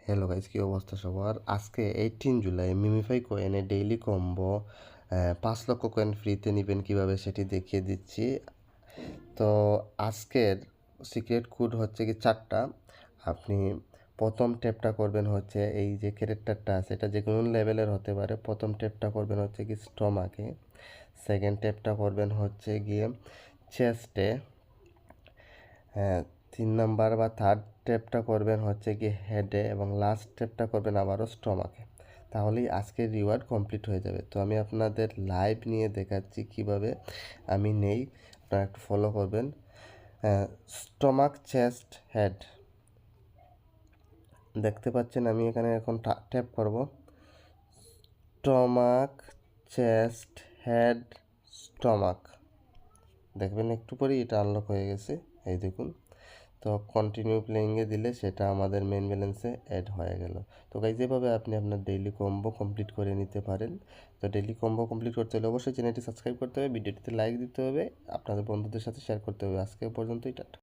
Hello guys, কী অবস্থা সবার? আজকে 18 জুলাই মিমিফাই কয়েনে ডেইলি কম্বো 5 লক্ষ কয়েন ফ্রিতে নেবেন কীভাবে সেটি দেখিয়ে দিচ্ছি। তো আজকের সিক্রেট কোড হচ্ছে কি 4টা। আপনি প্রথম ট্যাপটা করবেন হচ্ছে এই যে ক্যারেক্টারটা আছে, এটা যে কোনো লেভেলের হতে পারে। প্রথম ট্যাপটা করবেন হচ্ছে কি স্টমাকে, সেকেন্ড ট্যাপটা করবেন হচ্ছে গিয়ে চেস্টে, হ্যাঁ 3 নাম্বার বা থার্ড স্টেপটা করবেন হচ্ছে কি হেডে, এবং লাস্ট স্টেপটা করবেন আবারও স্টমাকে। তাহলেই আজকের রিওয়ার্ড কমপ্লিট হয়ে যাবে। তো আমি আপনাদের লাইভ নিয়ে দেখাচ্ছি কিভাবে আমি নেই, আপনারা একটু ফলো করবেন। স্টমাক, চেস্ট, হেড দেখতে পাচ্ছেন। আমি এখানে এখন ট্যাপ করব স্টমাক, চেস্ট, হেড, স্টমাক। দেখবেন একটু পরেই এটা আনলক হয়ে গেছে, এই দেখুন। তো কন্টিনিউ প্লেইংয়ে দিলে সেটা আমাদের মেন ব্যালেন্সে অ্যাড হয়ে গেল। তো গাইজ এভাবে আপনি আপনার ডেইলি কম্বো কমপ্লিট করে নিতে পারেন। তো ডেইলি কম্বো কমপ্লিট করতে হলে অবশ্যই চ্যানেলটি সাবস্ক্রাইব করতে হবে, ভিডিওটিতে লাইক দিতে হবে, আপনাদের বন্ধুদের সাথে শেয়ার করতে হবে। আজকে পর্যন্তই, টাটা।